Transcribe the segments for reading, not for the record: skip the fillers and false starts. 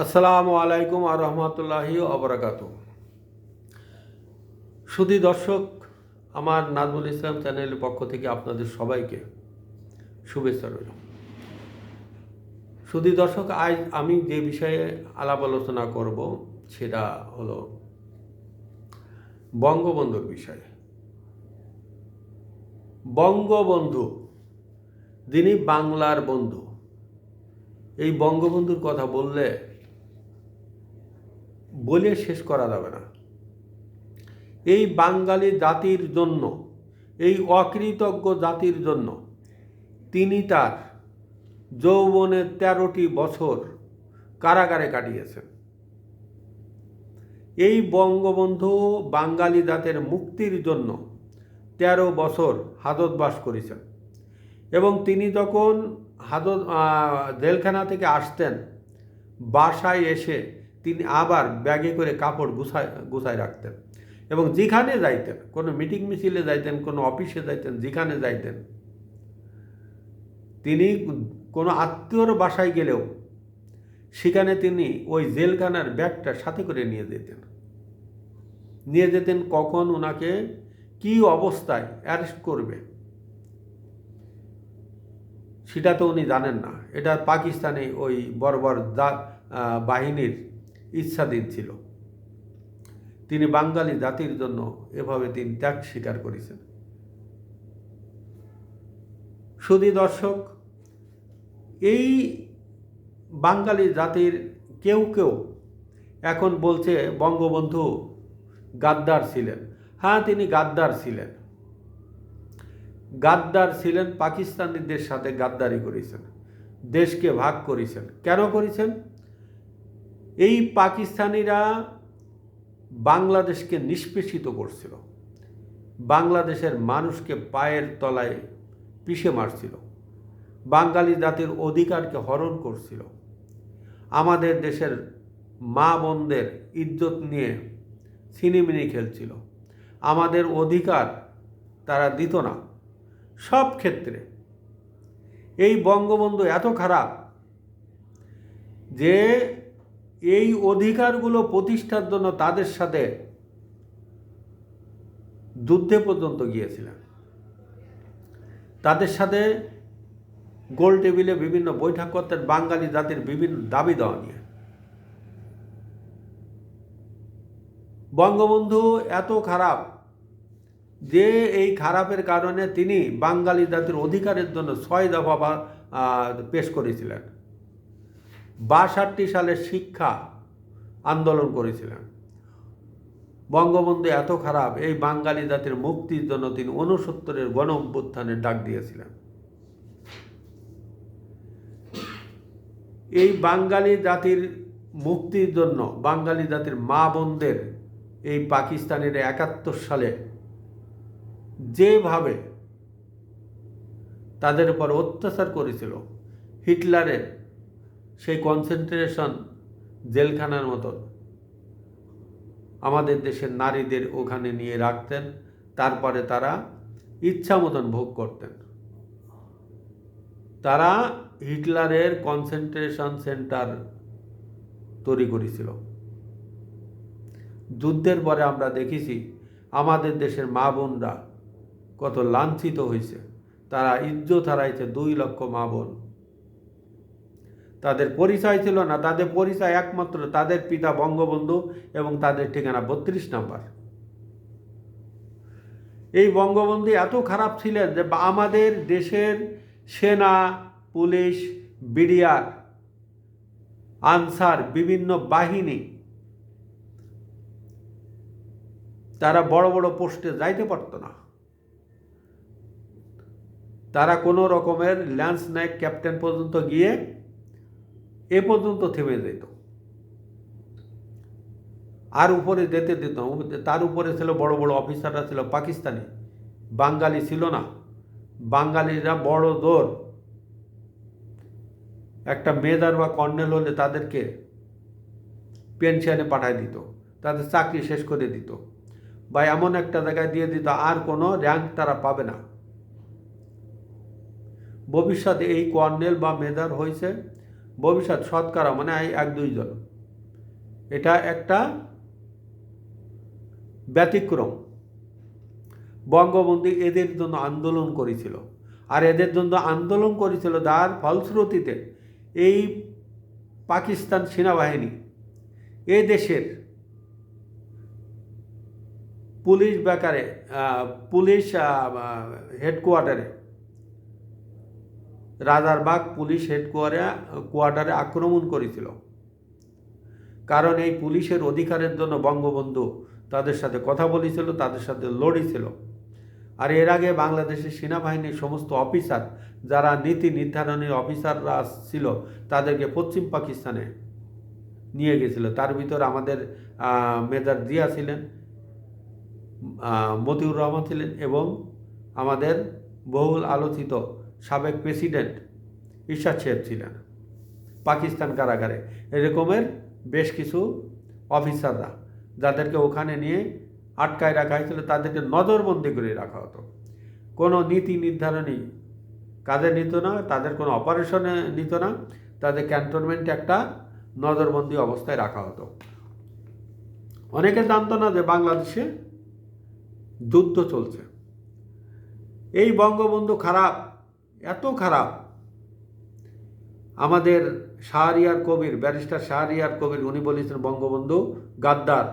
আসসালামু আলাইকুম আর রহমতুল্লাহি অবরাকাতু। সুধী দর্শক, আমার নাজমুল ইসলাম চ্যানেলের পক্ষ থেকে আপনাদের সবাইকে শুভেচ্ছা রইল। সুধী দর্শক, আজ আমি যে বিষয়ে আলাপ আলোচনা করব সেটা হলো বঙ্গবন্ধুর বিষয়ে। বঙ্গবন্ধু, যিনি বাংলার বন্ধু, এই বঙ্গবন্ধুর কথা বলে শেষ করা যাবে না। এই বাঙালি জাতির জন্য, এই অকৃতজ্ঞ জাতির জন্য তিনি তার যৌবনের 13টি বছর কারাগারে কাটিয়েছেন। এই বঙ্গবন্ধু বাঙালি জাতের মুক্তির জন্য 13 বছর হাজতবাস করেছেন এবং তিনি যখন জেলখানা থেকে আসতেন, বাসায় এসে তিনি আবার ব্যাগে করে কাপড় গুছায় রাখতেন এবং যেখানে যাইতেন, কোনো মিটিং মিছিলে যাইতেন, কোনো অফিসে যাইতেন, যেখানে যাইতেন, তিনি কোনো আত্মীয়র বাসায় গেলেও সেখানে তিনি ওই জেলখানার ব্যাগটা সাথে করে নিয়ে যেতেন কখন ওনাকে কি অবস্থায় অ্যারেস্ট করবে সেটা তো উনি জানেন না। এটা পাকিস্তানে ওই বর্বর বাহিনীর ইচ্ছাধীন ছিল। তিনি বাঙালি জাতির জন্য এভাবে তিনি ত্যাগ স্বীকার করেছেন। সুধী দর্শক, এই বাঙালি জাতির কেউ কেউ এখন বলছে বঙ্গবন্ধু গাদ্দার ছিলেন। হ্যাঁ, তিনি গাদ্দার ছিলেন, পাকিস্তানিদের সাথে গাদ্দারি করেছেন, দেশকে ভাগ করেছেন। কেন করেছেন? এই পাকিস্তানিরা বাংলাদেশকে নিষ্পেষিত করছিল, বাংলাদেশের মানুষকে পায়ের তলায় পিষে মারছিল, বাঙালি জাতির অধিকারকে হরণ করছিল, আমাদের দেশের মা বোনদের ইজ্জত নিয়ে ছিনিমিনি খেলছিল, আমাদের অধিকার তারা দিত না। সব ক্ষেত্রে এই বঙ্গবন্ধু এত খারাপ যে এই অধিকারগুলো প্রতিষ্ঠার জন্য তাদের সাথে যুদ্ধে পর্যন্ত গিয়েছিলেন, তাদের সাথে গোল টেবিলে বিভিন্ন বৈঠক করতেন বাঙালি জাতির বিভিন্ন দাবি দেওয়া নিয়ে। বঙ্গবন্ধু এত খারাপ যে এই খারাপের কারণে তিনি বাঙালি জাতির অধিকারের জন্য 6 দফা পেশ করেছিলেন। 62 সালে শিক্ষা আন্দোলন করেছিলেন। বঙ্গবন্ধু এত খারাপ, এই বাঙালি জাতির মুক্তির জন্য তিনি 69-এর গণ অভ্যুত্থানের ডাক দিয়েছিলেন। এই বাঙালি জাতির মুক্তির জন্য বাঙালি জাতির মা বোনদের এই পাকিস্তানিরা 71 সালে যেভাবে তাদের উপর অত্যাচার করেছিল, হিটলারের সেই কনসেন্ট্রেশন জেলখানার মতন আমাদের দেশের নারীদের ওখানে নিয়ে রাখতেন, তারপরে তারা ইচ্ছা মতন ভোগ করতেন। তারা হিটলারের কনসেন্ট্রেশন সেন্টার তৈরি করেছিল। যুদ্ধের পরে আমরা দেখেছি আমাদের দেশের মা বোনরা কত লাঞ্ছিত হয়েছে, তারা ইজ্জত হারাইছে। 2 লক্ষ মা বোন, তাদের পরিচয় ছিল না, তাদের পরিচয় একমাত্র তাদের পিতা বঙ্গবন্ধু এবং তাদের ঠিকানা 32 নম্বর। এই বঙ্গবন্ধু এত খারাপ ছিলেন যে আমাদের দেশের সেনা, পুলিশ, বিডিআর, আনসার, বিভিন্ন বাহিনী তারা বড় বড় পোস্টে যাইতে পারত না। তারা কোনো রকমের ল্যান্স নায়ক ক্যাপ্টেন পর্যন্ত গিয়ে এ পর্যন্ত থেমে যেত, আর উপরে যেতে দিত। তার উপরে ছিল বড় বড় অফিসাররা ছিল পাকিস্তানি, বাঙালি ছিল না। বাঙালিরা বড় জোর একটা মেজর বা কর্নেল হলে তাদেরকে পেনশনে পাঠায় দিত, তাদের চাকরি শেষ করে দিত বা এমন একটা জায়গায় দিয়ে দিত আর কোনো র্যাঙ্ক তারা পাবে না। ভবিষ্যতে এই কর্নেল বা মেজর হয়েছে ভবিষ্যৎ শতকরা মানে এই 1-2 জন। এটা একটা ব্যতিক্রম। বঙ্গবন্ধু এদের জন্য আন্দোলন করেছিল, আর এদের জন্য আন্দোলন করেছিল যার ফলশ্রুতিতে এই পাকিস্তান সেনাবাহিনী এ দেশের পুলিশ বেকারে পুলিশ হেডকোয়ার্টারে, রাজারবাগ পুলিশ কোয়ার্টারে আক্রমণ করেছিল। কারণ এই পুলিশের অধিকারের জন্য বঙ্গবন্ধু তাদের সাথে কথা বলেছিল, তাদের সাথে লড়েছিল। আর এর আগে বাংলাদেশের সেনাবাহিনীর সমস্ত অফিসার, যারা নীতি নির্ধারণের অফিসাররা ছিল, তাদেরকে পশ্চিম পাকিস্তানে নিয়ে গেছিল। তার ভিতর আমাদের মেজর জিয়া ছিলেন, মতিউর রহমান ছিলেন, এবং আমাদের বহুল আলোচিত সাবেক প্রেসিডেন্ট ইরশাদ সাহেব ছিলেন পাকিস্তান কারাগারে। এরকমের বেশ কিছু অফিসাররা, যাদেরকে ওখানে নিয়ে আটকায় রাখা হয়েছিল, তাদেরকে নজরবন্দি করে রাখা হতো। কোনো নীতি নির্ধারণী কাজে নিত না, তাদের কোনো অপারেশনে নিত না, তাদের ক্যান্টনমেন্টে একটা নজরবন্দি অবস্থায় রাখা হতো। অনেকে জানতো না যে বাংলাদেশে যুদ্ধ চলছে। এই বঙ্গবন্ধু খারাপ, এত খারাপ, আমাদের শাহরিয়ার কবির, ব্যারিস্টার শাহরিয়ার কবির, উনি বলেছেন বঙ্গবন্ধু গাদ্দার।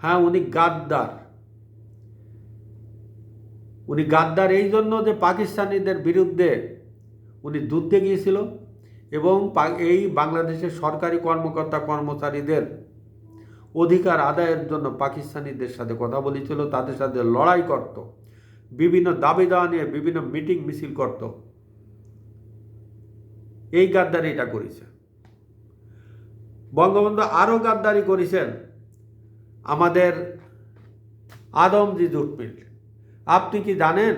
হ্যাঁ, উনি গাদ্দার। উনি গাদ্দার এই জন্য যে পাকিস্তানিদের বিরুদ্ধে উনি যুদ্ধে গিয়েছিল এবং এই বাংলাদেশের সরকারি কর্মকর্তা কর্মচারীদের অধিকার আদায়ের জন্য পাকিস্তানিদের সাথে কথা বলেছিল, তাদের সাথে লড়াই করত, বিভিন্ন দাবি দাওয়া নিয়ে বিভিন্ন মিটিং মিছিল করত। এই গাদ্দারি এটা করেছে। বঙ্গবন্ধু আরও গাদ্দারি করেছেন আমাদের আদমজি জুট মিল। আপনি কি জানেন?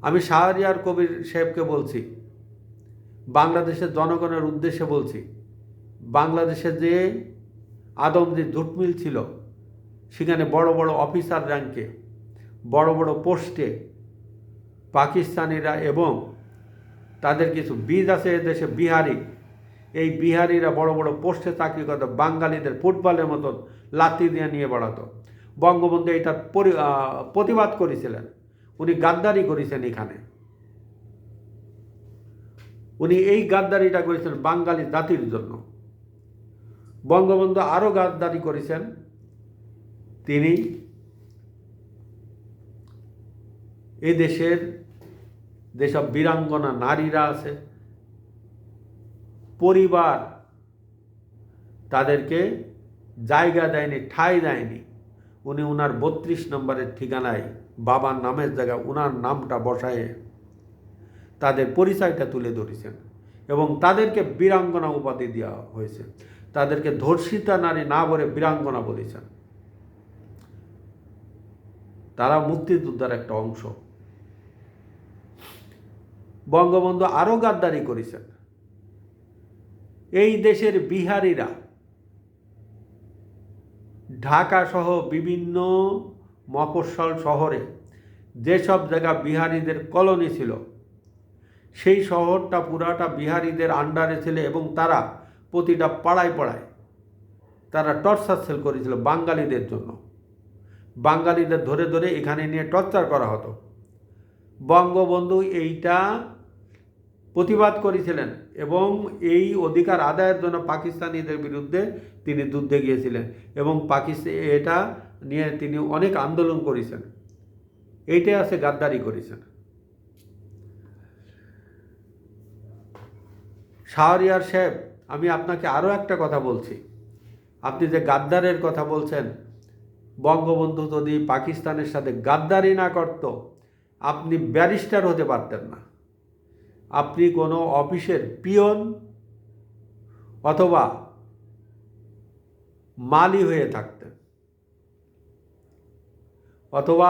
আমি শাহরিয়ার কবির সাহেবকে বলছি, বাংলাদেশের জনগণের উদ্দেশ্যে বলছি, বাংলাদেশে যে আদমজি জুট মিল ছিল, সেখানে বড় বড় অফিসার র্যাঙ্কে, বড় বড় পোস্টে পাকিস্তানিরা এবং তাদের কিছু বীজ আছে এদেশে বিহারি, এই বিহারিরা বড় বড় পোস্টে চাকরি করত, বাঙালিদের ফুটবলের মতন লাথি দিয়ে নিয়ে বেড়াতো। বঙ্গবন্ধু এটা প্রতিবাদ করেছিলেন। উনি গাদ্দারি করেছেন এখানে। উনি এই গাদ্দারিটা করেছেন বাঙালি জাতির জন্য। বঙ্গবন্ধু আরও গাদ্দারি করেছেন। তিনি এই দেশের যেসব বীরাঙ্গনা নারীরা আছে, পরিবার, তাদেরকে জায়গা দেয়নি, ঠাঁই দেয়নি। উনি ওনার 32 নম্বরের ঠিকানায় বাবার নামের জায়গায় ওনার নামটা বসায়ে তাদের পরিচয়টা তুলে ধরেছেন এবং তাদেরকে বীরাঙ্গনা উপাধি দেওয়া হয়েছে। তাদেরকে ধর্ষিতা নারী না বলে বীরাঙ্গনা বলেছেন। তারা মুক্তিযোদ্ধার একটা অংশ। বঙ্গবন্ধু আরও গাদ্দারি করেছেন। এই দেশের বিহারিরা ঢাকা সহ বিভিন্ন মফস্বল শহরে যেসব জায়গা বিহারিদের কলোনি ছিল, সেই শহরটা পুরাটা বিহারিদের আন্ডারে ছিল এবং তারা প্রতিটা পাড়ায় পাড়ায় তারা টর্চার সেল করেছিল বাঙালিদের জন্য। বাঙালিদের ধরে ধরে এখানে নিয়ে টর্চার করা হতো। বঙ্গবন্ধু এইটা প্রতিবাদ করেছিলেন এবং এই অধিকার আদায়ের জন্য পাকিস্তানিদের বিরুদ্ধে তিনি যুদ্ধে গিয়েছিলেন এবং এটা নিয়ে তিনি অনেক আন্দোলন করেছেন। এইটাই আছে গাদ্দারি করেছেন। শাহরিয়ার সাহেব, আমি আপনাকে আরও একটা কথা বলছি। আপনি যে গাদ্দারের কথা বলছেন, বঙ্গবন্ধু যদি পাকিস্তানের সাথে গাদ্দারি না করত, আপনি ব্যারিস্টার হতে পারতেন না। আপনি কোনো অফিসের পিয়ন অথবা মালি হয়ে থাকতেন, অথবা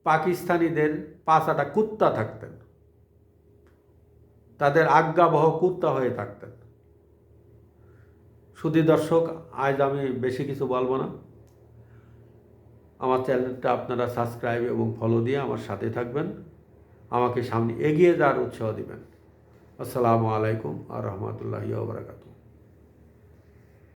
পাকিস্তানিদের পাঁচাটা কুত্তা থাকতেন, তাদের আজ্ঞাবহ কুত্তা হয়ে থাকতেন। শুধু দর্শক, আজ আমি বেশি কিছু বলবো না। আমার চ্যানেলটা আপনারা সাবস্ক্রাইব এবং ফলো দিয়ে আমার সাথে থাকবেন, আমাকে সামনে এগিয়ে যাওয়ার উৎসাহ দিবেন। আসসালামু আলাইকুম আ রহমতুল্লাহি ওয়া বারাকাতুহু।